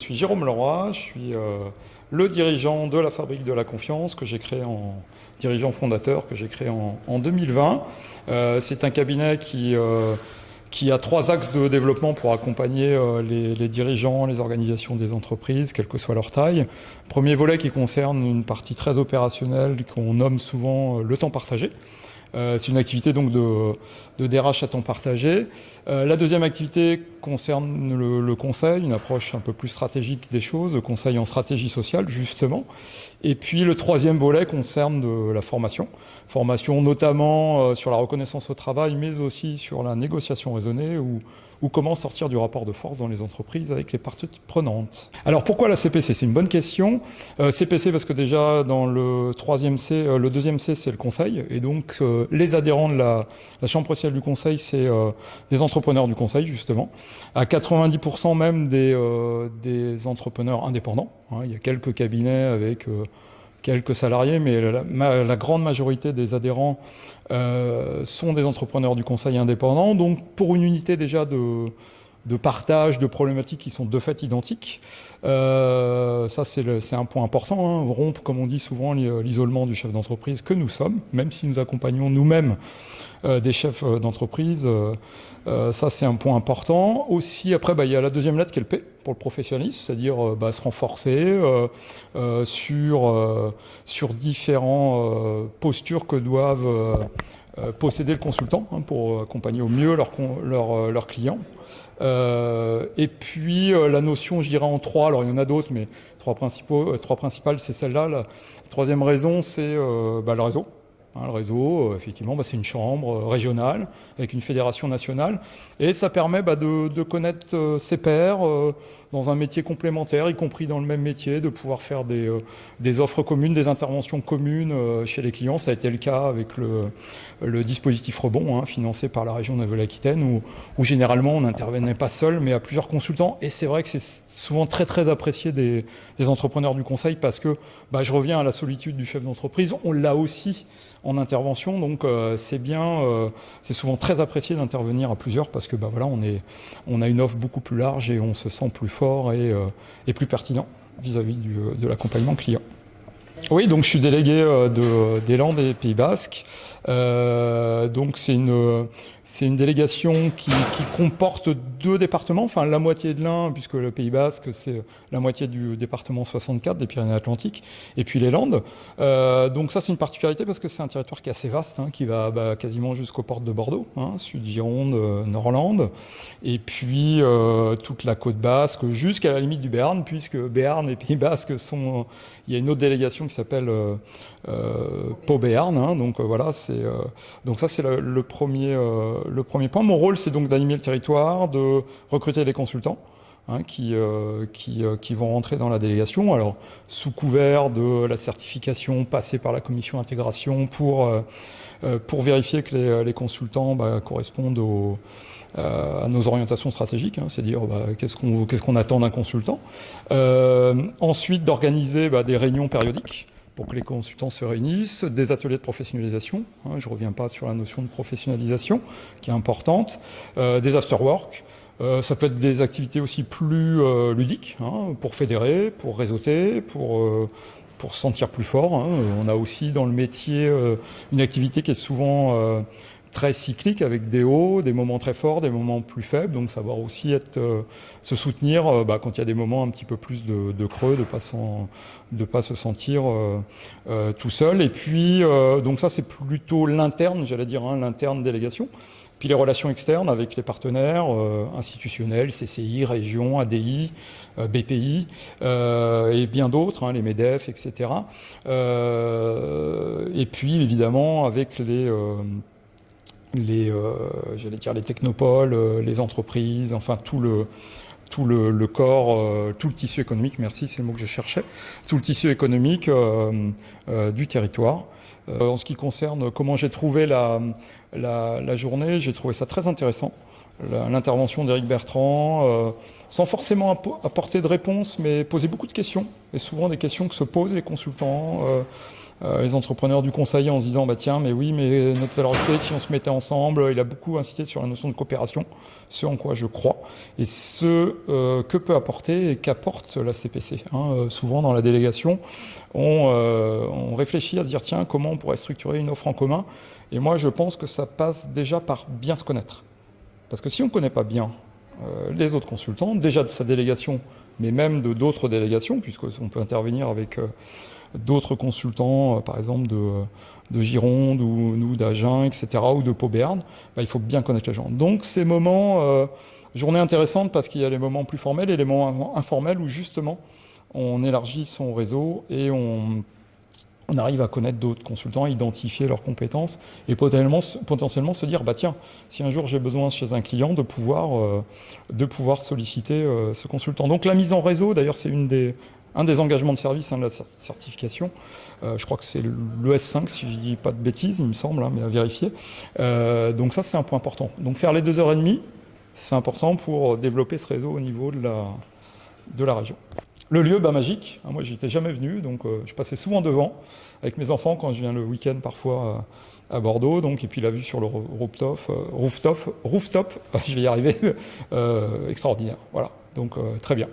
suis Jérôme Leroy, je suis le dirigeant de la Fabrique de la Confiance que j'ai créé dirigeant fondateur que j'ai créé en 2020. C'est un cabinet qui a 3 axes de développement pour accompagner les dirigeants, les organisations des entreprises, quelle que soit leur taille. Premier volet qui concerne une partie très opérationnelle qu'on nomme souvent le temps partagé. C'est une activité donc de DRH à temps partagé. La deuxième activité concerne le conseil, une approche un peu plus stratégique des choses, le conseil en stratégie sociale justement. Et puis le troisième volet concerne de la formation. Formation notamment sur la reconnaissance au travail, mais aussi sur la négociation raisonnée ou comment sortir du rapport de force dans les entreprises avec les parties prenantes. Alors pourquoi la CPC? C'est une bonne question. CPC parce que déjà dans le deuxième C c'est le conseil et donc les adhérents de la chambre sociale du conseil c'est des entrepreneurs du conseil justement. À 90% même des entrepreneurs indépendants. Hein, il y a quelques cabinets avec quelques salariés, mais la grande majorité des adhérents sont des entrepreneurs du conseil indépendant. Donc pour une unité déjà de partage, de problématiques qui sont de fait identiques. Ça, c'est un point important. Hein. Rompre, comme on dit souvent, l'isolement du chef d'entreprise que nous sommes, même si nous accompagnons nous-mêmes des chefs d'entreprise. Ça, c'est un point important. Aussi, après, il y a la deuxième lettre qui est le P pour le professionnalisme, c'est-à-dire se renforcer sur différentes postures que doivent posséder le consultant hein, pour accompagner au mieux leurs clients. Et puis la notion, je dirais en 3, alors il y en a d'autres, mais trois principales, c'est celle-là. La troisième raison, c'est le réseau. Hein, le réseau, effectivement, c'est une chambre régionale avec une fédération nationale. Et ça permet de connaître ses pairs dans un métier complémentaire, y compris dans le même métier, de pouvoir faire des offres communes, des interventions communes chez les clients. Ça a été le cas avec le dispositif Rebond, hein, financé par la région Nouvelle-Aquitaine, où généralement on n'intervenait pas seul, mais à plusieurs consultants. Et c'est vrai que c'est souvent très très apprécié des entrepreneurs du conseil parce que je reviens à la solitude du chef d'entreprise. On l'a aussi en intervention, donc c'est bien, c'est souvent très apprécié d'intervenir à plusieurs parce que on a une offre beaucoup plus large et on se sent plus fort et plus pertinent vis-à-vis de l'accompagnement client. Oui, donc je suis délégué des Landes et Pays Basques. Donc c'est une délégation qui comporte 2 départements, enfin la moitié de l'un, puisque le Pays Basque c'est la moitié du département 64 des Pyrénées-Atlantiques, et puis les Landes. Donc ça c'est une particularité parce que c'est un territoire qui est assez vaste, hein, qui va quasiment jusqu'aux portes de Bordeaux, hein, Sud-Gironde, Nord-Lande, et puis toute la côte basque jusqu'à la limite du Béarn, puisque Béarn et Pays Basque sont... il y a une autre délégation qui s'appelle Pau Béarn, hein, donc voilà, donc ça c'est le premier point. Mon rôle c'est donc d'animer le territoire, de recruter les consultants hein, qui vont rentrer dans la délégation. Alors sous couvert de la certification passée par la commission intégration pour vérifier que les consultants correspondent à nos orientations stratégiques, hein, c'est-à-dire qu'est-ce qu'on attend d'un consultant. Ensuite d'organiser des réunions périodiques pour que les consultants se réunissent, des ateliers de professionnalisation, hein, je ne reviens pas sur la notion de professionnalisation qui est importante, des after-work, ça peut être des activités aussi plus ludiques, hein, pour fédérer, pour réseauter, pour se sentir plus fort. Hein. On a aussi dans le métier une activité qui est souvent très cyclique avec des hauts, des moments très forts, des moments plus faibles, donc savoir aussi se soutenir quand il y a des moments un petit peu plus de creux, de pas se sentir tout seul. Et puis donc ça c'est plutôt l'interne, j'allais dire, hein, l'interne délégation. Puis les relations externes avec les partenaires institutionnels, CCI, région, ADI, BPI et bien d'autres, hein, les MEDEF, etc. Et puis évidemment avec j'allais dire les technopoles, les entreprises, enfin tout le corps, tout le tissu économique, merci, c'est le mot que je cherchais, tout le tissu économique du territoire. En ce qui concerne comment j'ai trouvé la journée, j'ai trouvé ça très intéressant. L'intervention d'Éric Bertrand, sans forcément apporter de réponse, mais poser beaucoup de questions, et souvent des questions que se posent les consultants les entrepreneurs du conseil en se disant bah tiens mais oui mais notre valeur ajoutée si on se mettait ensemble, il a beaucoup insisté sur la notion de coopération, ce en quoi je crois et ce que peut apporter et qu'apporte la CPC. Souvent dans la délégation on réfléchit à se dire tiens comment on pourrait structurer une offre en commun et moi je pense que ça passe déjà par bien se connaître. Parce que si on ne connaît pas bien les autres consultants, déjà de sa délégation, mais même de d'autres délégations, puisqu'on peut intervenir avec d'autres consultants, par exemple de Gironde ou d'Agen, etc., ou de Pau Béarn, il faut bien connaître les gens. Donc ces moments, journée intéressante parce qu'il y a les moments plus formels et les moments informels où justement on élargit son réseau et on arrive à connaître d'autres consultants, identifier leurs compétences et potentiellement se dire, bah tiens, si un jour j'ai besoin chez un client de pouvoir solliciter ce consultant. Donc la mise en réseau, d'ailleurs c'est un des engagements de service de la certification. Je crois que c'est l'ES5 si je dis pas de bêtises, il me semble, mais à vérifier. Donc ça c'est un point important. Donc faire les 2h30, c'est important pour développer ce réseau au niveau de la région. Le lieu, magique. Moi, j'y étais jamais venu, donc je passais souvent devant avec mes enfants quand je viens le week-end parfois à Bordeaux. Donc, et puis la vue sur le rooftop, je vais y arriver, extraordinaire. Voilà, donc très bien.